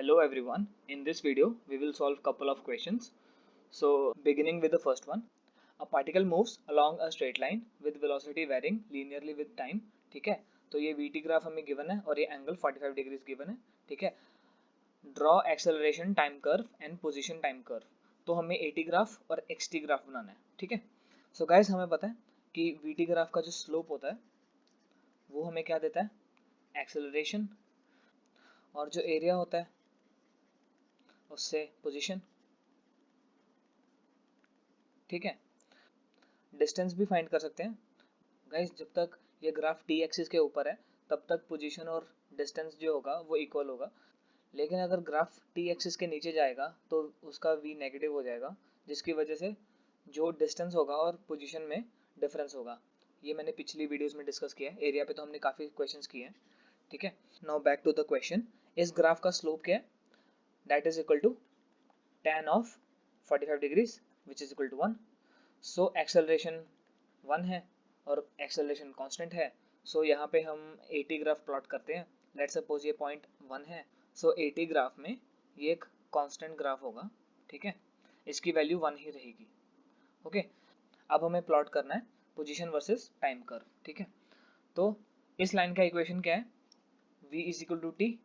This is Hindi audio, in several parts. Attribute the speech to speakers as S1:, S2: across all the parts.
S1: Hello everyone. In this video, we will solve couple of questions. So beginning with the first one. A particle moves along a straight line with velocity varying linearly with time. ठीक है, तो ये vt ग्राफ हमें गिवन है और ये एंगल 45 डिग्रीज गिवन है. ठीक है, draw acceleration time curve and position time curve. तो हमें at ग्राफ और xt ग्राफ बनाना है. ठीक है, सो गाइस हमें पता है कि vt ग्राफ का जो स्लोप होता है वो हमें क्या देता है, एक्सेलरेशन, और जो एरिया होता है उससे पोजीशन. ठीक है, डिस्टेंस भी फाइंड कर सकते हैं गाइस. जब तक ये ग्राफ टी एक्सिस के ऊपर है तब तक पोजीशन और डिस्टेंस जो होगा वो इक्वल होगा, लेकिन अगर ग्राफ टी एक्सिस के नीचे जाएगा तो उसका वी नेगेटिव हो जाएगा, जिसकी वजह से जो डिस्टेंस होगा और पोजीशन में डिफरेंस होगा. ये मैंने पिछली वीडियोस में डिस्कस किया है. एरिया पे तो हमने काफ़ी क्वेश्चंस किए हैं. ठीक है, now back to the question. इस ग्राफ का स्लोप क्या है, that is equal to tan of 45 degrees which is equal to 1. So acceleration 1 है और एक्सेलरेशन कांस्टेंट है. सो यहाँ पे हम at ग्राफ प्लॉट करते हैं. लेट्स सपोज ये पॉइंट 1 है. सो at ग्राफ में ये एक कांस्टेंट ग्राफ होगा. ठीक है, इसकी वैल्यू 1 ही रहेगी. ओके, अब हमें प्लॉट करना है पोजीशन वर्सेस टाइम कर्व. ठीक है, तो इस लाइन का इक्वेशन क्या है, v is equal to t.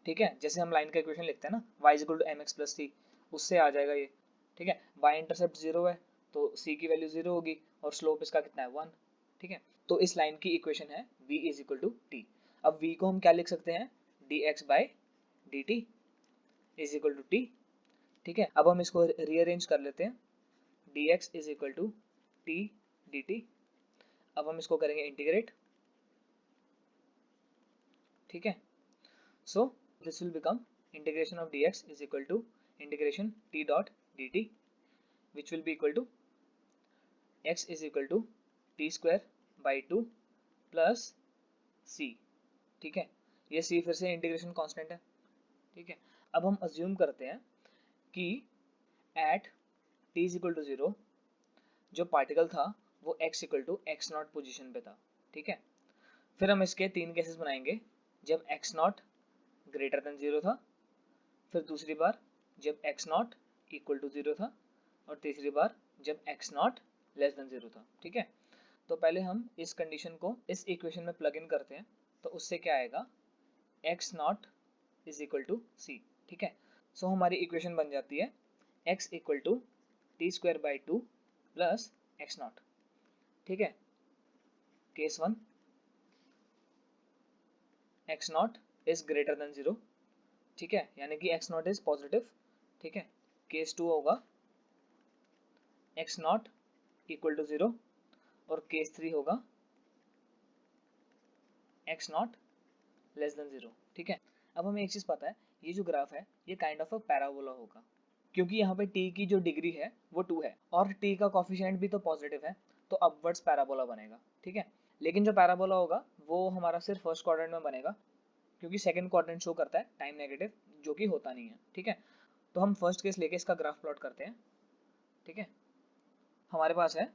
S1: ठीक है, जैसे हम लाइन का इक्वेशन लिखते हैं ना, y is equal to mx plus c, उससे आ जाएगा ये. ठीक है, y इंटरसेप्ट 0 है तो c की वैल्यू 0 होगी और स्लोप इसका कितना है, 1. ठीक है, तो इस लाइन की इक्वेशन है v is equal to t. अब v को हम क्या लिख सकते हैं, dx by dt is equal to t. ठीक है, अब हम इसको रीअरेंज कर लेते हैं. dx is equal to t dt. अब हम इसको करेंगे इंटीग्रेट. ठीक है, सो this will become integration of dx is equal to integration t dot dt, which will be equal to x is equal to t square by 2 plus c. ठीक है, ये c फिर से इंटीग्रेशन कांस्टेंट है. ठीक है, अब हम अज्यूम करते हैं कि at t is equal to 0 जो पार्टिकल था वो x equal to x not position पे था. ठीक है, फिर हम इसके 3 केसेस बनाएंगे. जब x नॉट ग्रेटर देन 0 था, फिर दूसरी बार जब x नॉट इक्वल टू 0 था, और तीसरी बार जब x नॉट लेस देन 0 था. ठीक है, तो पहले हम इस कंडीशन को इस इक्वेशन में प्लग इन करते हैं. तो उससे क्या आएगा, x not is equal to c. ठीक है, सो हमारी इक्वेशन बन जाती है x equal to t square by 2 plus x not. ठीक है, case 1 x not is greater than 0. ठीक है, यानी कि एक्स नॉट इज पॉजिटिव. ठीक है, केस 2 होगा एक्स नॉट इक्वल टू 0 और केस 3 होगा एक्स नॉट लेस देन 0. ठीक है, अब हमें एक चीज़ पता है, ये जो ग्राफ है ये काइंड ऑफ अ पैराबोला होगा, क्योंकि यहाँ पे t की जो डिग्री है वो 2 है और t का कॉफिशिएंट भी तो पॉजिटिव है, तो अपवर्ड्स पैराबोला बनेगा. ठीक है, लेकिन जो पैराबोला होगा वो हमारा सिर्फ फर्स्ट क्वाड्रेंट में बनेगा, क्योंकि सेकंड क्वाड्रेंट शो करता है टाइम नेगेटिव, जो कि होता नहीं है. ठीक है, तो हम फर्स्ट केस लेके इसका ग्राफ प्लॉट करते हैं. ठीक है, हमारे पास है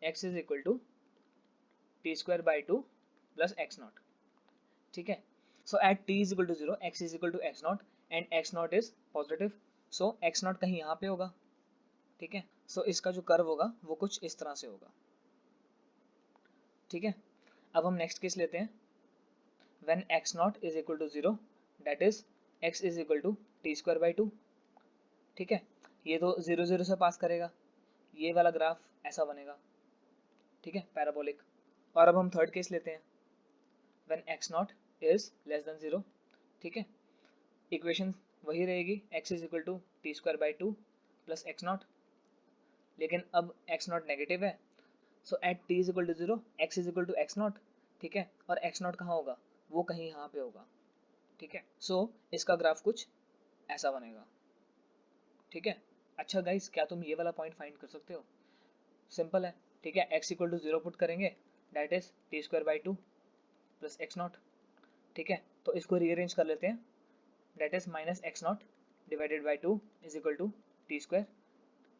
S1: x is equal to t square by 2 plus x not. ठीक है, so at t is equal to 0 x is equal to x naught and x not is positive, so x naught कहीं यहाँ पे होगा. ठीक है, सो इसका जो कर्व होगा वो कुछ इस तरह से होगा. ठीक है, अब हम नेक्स्ट केस लेते हैं. when x not is equal to 0 that is x is equal to t square by 2. ठीक है, ये तो 0 0 से पास करेगा, ये वाला ग्राफ ऐसा बनेगा. ठीक है, पैराबोलिक. और अब हम थर्ड केस लेते हैं. when x not is less than 0. ठीक है, इक्वेशन वही रहेगी, x is equal to t square by 2 plus x naught, लेकिन अब एक्स नॉट नेगेटिव है, so at t is equal to 0 x is equal to x not. ठीक है, और एक्स नॉट कहाँ होगा, वो कहीं यहाँ पे होगा. ठीक है, सो इसका ग्राफ कुछ ऐसा बनेगा. ठीक है, अच्छा गाइस, क्या तुम ये वाला पॉइंट फाइंड कर सकते हो, सिंपल है. ठीक है, x इक्वल टू 0 पुट करेंगे, that is t square by 2 plus x not. ठीक है, तो इसको रीअरेंज कर लेते हैं, that is minus x not divided by 2 is equal to t square.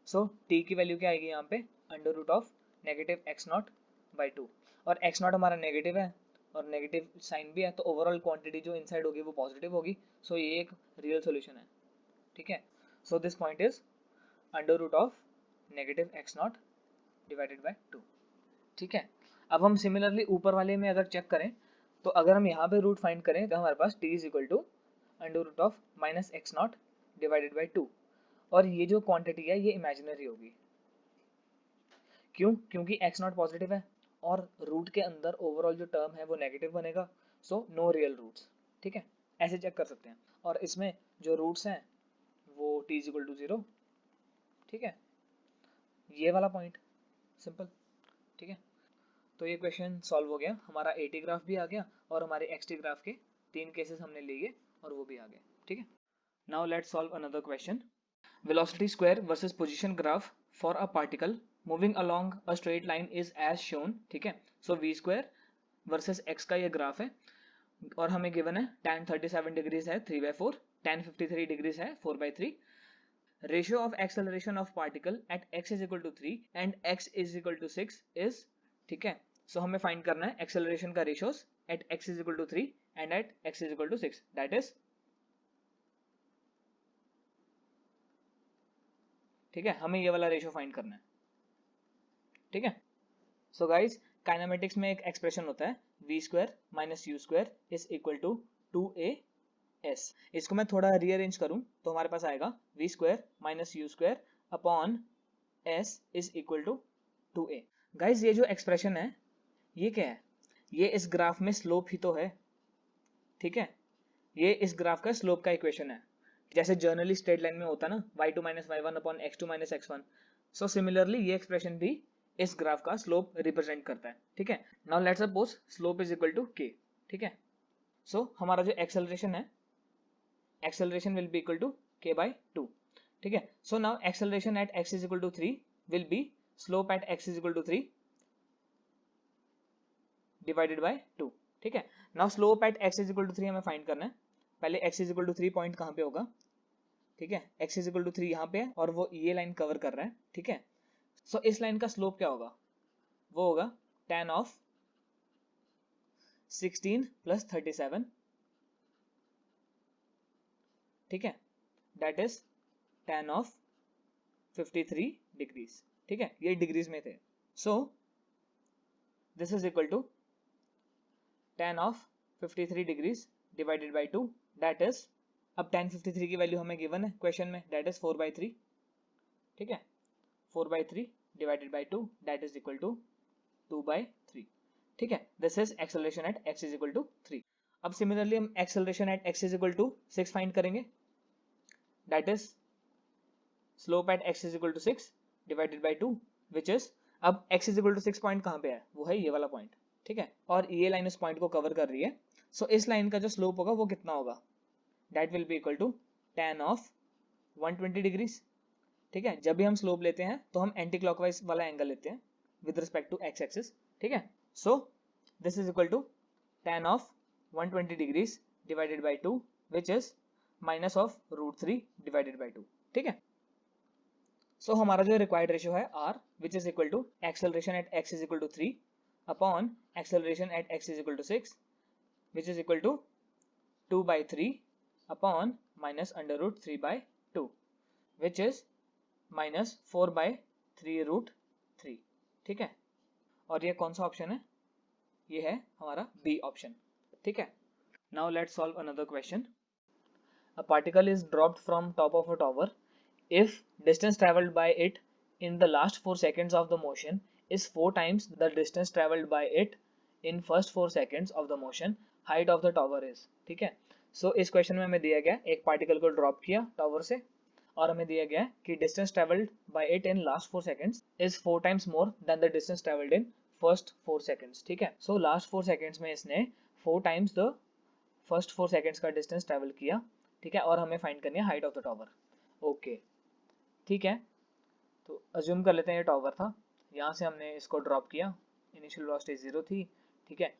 S1: So t की वैल्यू क्या आएगी यहाँ पे, under root of negative x not by 2, और एक्स नॉट हमारा नेगेटिव है और नेगेटिव साइन भी है, तो ओवरऑल क्वांटिटी जो इनसाइड होगी वो पॉजिटिव होगी। सो ये एक रियल सॉल्यूशन है, ठीक है। So this point is under root of negative x not divided by 2, ठीक है। अब हम सिमिलरली ऊपर वाले में अगर चेक करें, तो अगर हम यहाँ पे रूट फाइंड करें तो हमारे पास t is equal to under root of minus x not divided by 2, और ये जो क्वांटिटी है ये इमेजिनरी होगी। क्यों? क्योंकि एक्स नॉट पॉजिटिव है और रूट के अंदर ओवरऑल जो टर्म है वो नेगेटिव बनेगा, सो नो रियल रूट्स, ठीक है। ऐसे चेक कर सकते हैं। और इसमें जो रूट्स हैं वो t इज इक्वल टू 0, ठीक है। ये वाला पॉइंट सिंपल, ठीक है। तो ये क्वेश्चन सॉल्व हो गया, हमारा एटी ग्राफ भी आ गया और हमारे एक्सटी ग्राफ के 3 केसेस हमने लिए और वो भी आ गए, ठीक है। Now let's solve another question. Velocity square versus position graph for a particle moving along a straight line is as shown, ठीक है। So v square versus x का ये ग्राफ है और हमें गिवन है tan 37 डिग्रीज है 3/4, tan 53 डिग्रीज है 4/3, ratio of acceleration of particle at x is equal to 3 and x is equal to 6 is, ठीक है। सो हमें फाइंड करना है एक्सेलरेशन का ratios at x is equal to 3 and at x is equal to 6, that is, ठीक है। हमें ये वाला रेशियो फाइंड करना है, ठीक है। सो गाइज काइनेमेटिक्स में एक एक्सप्रेशन होता है v square minus u square is equal to 2as। इसको मैं थोड़ा रीअरेंज करूं तो हमारे पास आएगा v square minus u square upon s is equal to 2a। Guys ये जो एक्सप्रेशन है ये क्या है? ये इस ग्राफ में स्लोप ही तो है, ठीक है। ये इस ग्राफ का स्लोप का इक्वेशन है, जैसे जर्नली स्ट्रेट लाइन में होता है ना y2 minus y1 upon x2 minus x1। So similarly ये एक्सप्रेशन भी इस ग्राफ का स्लोप रिप्रेजेंट करता है, ठीक है। Now let's suppose slope is equal to k, ठीक है। सो हमारा जो एक्सेलरेशन है, acceleration will be equal to k by 2, ठीक है। So now acceleration at x is equal to 3 will be slope at x is equal to 3 divided by 2, ठीक है। Now slope at x is equal to 3 हमें फाइंड करना है। पहले x is equal to 3 point कहाँ पे होगा, ठीक है। x इज इक्वल टू 3 यहाँ पे है और वो ये लाइन कवर कर रहा है, ठीक है। सो इस लाइन का स्लोप क्या होगा? वो होगा tan ऑफ 16 प्लस 37, ठीक है, that is tan of 53 degrees, ठीक है। ये डिग्रीज में थे। So this is equal to tan of 53 degrees divided by 2, that is, अब tan 53 की वैल्यू हमें गिवन है क्वेश्चन में, दैट इज 4/3, ठीक है। 4/3 divided by 2 that is equal to 2/3, ठीक है। This is acceleration at x is equal to 3। अब सिमिलरली हम acceleration at x is equal to 6 find करेंगे, that is slope at x is equal to 6 divided by 2 which is, अब x is equal to 6 point कहाँ पे है? वो है ये वाला पॉइंट, ठीक है। और ये लाइन उस पॉइंट को कवर कर रही है। सो इस लाइन का जो स्लोप होगा वो कितना होगा? That will be equal to tan of 120 degrees, ठीक है। जब भी हम स्लोप लेते हैं तो हम एंटी क्लॉकवाइज वाला एंगल लेते हैं with respect to x axis, ठीक है। So this is equal to tan of 120 degrees divided by 2 which is minus of √3 divided by 2, ठीक है। सो हमारा जो रिक्वायर्ड रेशियो है r which is equal to acceleration at x is equal to 3 upon acceleration at x is equal to 6 which is equal to 2/3 upon minus under root 3/2 which is minus 4/3√3, ठीक है। और ये कौन सा ऑप्शन है? ये है हमारा बी ऑप्शन, ठीक है। Now let's solve another question. A particle is dropped from top of a tower if distance traveled by it in the last 4 seconds of the motion is 4 times the distance traveled by it in first 4 seconds of the motion, height of the tower is, ठीक है। सो इस क्वेश्चन में हमें दिया गया एक पार्टिकल को ड्रॉप किया टॉवर से और हमें दिया गया कि distance travelled by it in last 4 seconds is 4 times more than the distance travelled in first 4 seconds, ठीक है। सो लास्ट 4 सेकंड्स में इसने 4 टाइम्स द फर्स्ट 4 सेकंड्स का डिस्टेंस ट्रेवल किया, ठीक है। और हमें फाइंड करनी है height of the tower, okay, ठीक है। तो अज्यूम कर लेते हैं ये टॉवर था, यहाँ से हमने इसको ड्रॉप किया, इनिशियल वेलोसिटी 0 थी, ठीक है।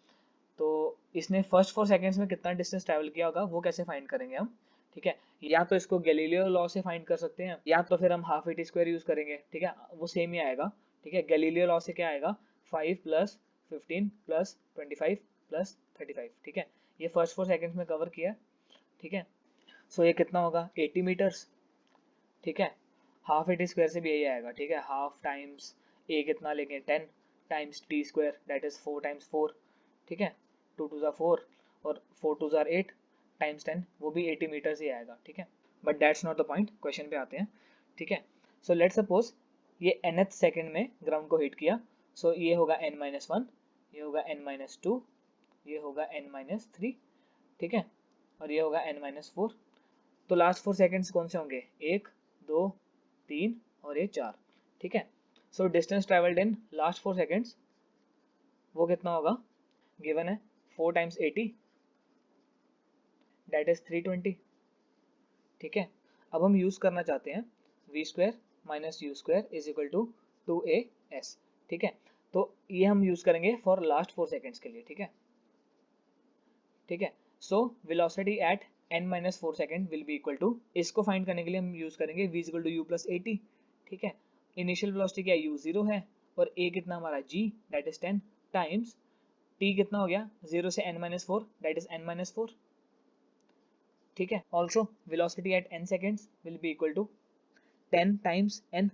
S1: तो इसने फर्स्ट 4 सेकंड्स में कितना डिस्टेंस ट्रैवल किया होगा वो कैसे फाइंड करेंगे हम, ठीक है। या तो इसको गैलीलियो लॉ से फाइंड कर सकते हैं या तो फिर हम half a t square use करेंगे, ठीक है, वो सेम ही आएगा, ठीक है। गैलीलियो लॉ से क्या आएगा? 5 + 15 + 25 प्लस 35, ठीक है। ये फर्स्ट 4 सेकेंड्स में कवर किया, ठीक है। सो ये कितना होगा 80 मीटर्स, ठीक है। हाफ ए टी स्क्वायर से भी यही आएगा, ठीक है। हाफ टाइम्स ए कितना लेंगे 10 times T square that is 4 times 4, ठीक है। 2 2 ज़ा 4 और 4 2 ज़ा 8 टाइम्स 10, वो भी 80 मीटर्स ही आएगा, ठीक है। But that's not the point, question पे आते हैं, ठीक है। सो लेट्स सपोज ये nth सेकेंड में ग्राउंड को हिट किया, सो ये होगा n-1, ये होगा n-2, ये होगा n-3, ठीक है, और ये होगा n-4। तो लास्ट 4 सेकेंड्स कौन से होंगे, 1 2 3 और ये 4, ठीक है। So distance travelled in last 4 seconds वो कितना होगा, गिवन है 4 टाइम्स 80 दैट इज 320, ठीक है। अब हम यूज करना चाहते हैं v square minus u square is equal to 2as, ठीक है। तो ये हम यूज करेंगे फॉर लास्ट 4 सेकेंड्स के लिए, ठीक है, ठीक है। So velocity at n-4 second will be equal to, इसको फाइंड करने के लिए हम यूज करेंगे v equal to u plus 80, ठीक है। इनिशियल वेलोसिटी क्या u 0 है और a कितना हमारा g that is 10 times t कितना हो गया 0 से n-4 दैट इज n-4, ठीक है। Also velocity at n seconds will be equal to 10 times n,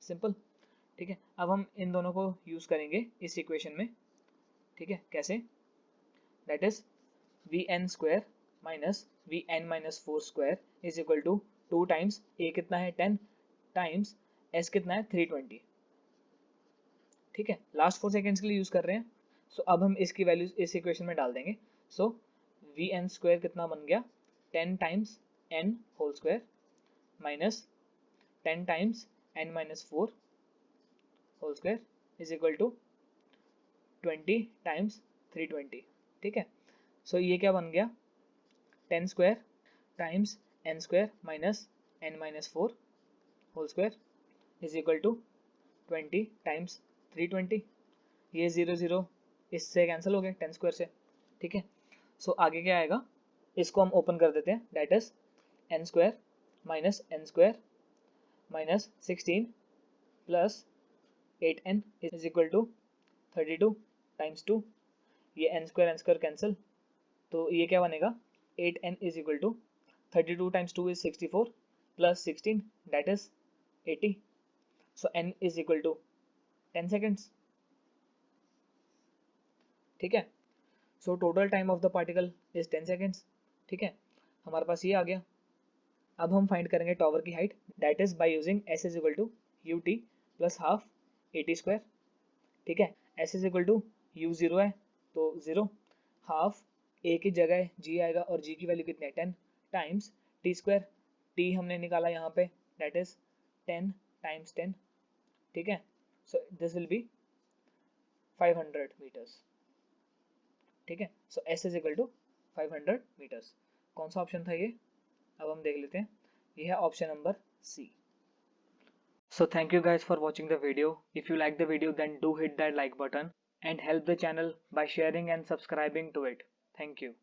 S1: simple, ठीक है। अब हम इन दोनों को यूज करेंगे इस इक्वेशन में, ठीक है। कैसे, that is vn square minus vn-4 square is equal to 2 times a कितना है 10 टाइम्स s कितना है 320, ठीक है। लास्ट 4 सेकेंड्स के लिए यूज कर रहे हैं। सो अब हम इसकी वैल्यूज इस इक्वेशन में डाल देंगे। सो vn स्क्वायर कितना बन गया 10 times n whole square minus 10 times n-4 whole square is equal to 20 times 320, ठीक है। सो ये क्या बन गया 10 square times n square minus n-4 whole square is equal to 20 times 320, ये 0 0 इससे कैंसिल हो गए 10 स्क्वायर से, ठीक है। सो आगे क्या आएगा, इसको हम ओपन कर देते हैं, that is n square minus n square minus 16 plus 8n is equal to 32 times 2, ये n स्क्वायर कैंसिल, तो ये क्या बनेगा 8n is equal to 32 times 2 is 64 plus 16 that is 80, so n is equal to 10 seconds, ठीक है। सो total time of the particle is 10 seconds, ठीक है। हमारे पास ये आ गया। अब हम फाइंड करेंगे टॉवर की height, that is by using s is equal to u t plus half a t square, ठीक है। s is equal to u 0 है तो 0, हाफ a की जगह g आएगा और g की वैल्यू कितनी है 10 टाइम्स t स्क्वायर, t हमने निकाला यहाँ पे दैट इज 10 टाइम्स 10, ठीक है। So this will be 500 metres, ठीक है। So s is equal to 500 metres. कौन सा ऑप्शन था ये, अब हम देख लेते हैं, ये है option number C. So thank you guys for watching the video. If you like the video then do hit that like button and help the channel by sharing and subscribing to it. Thank you.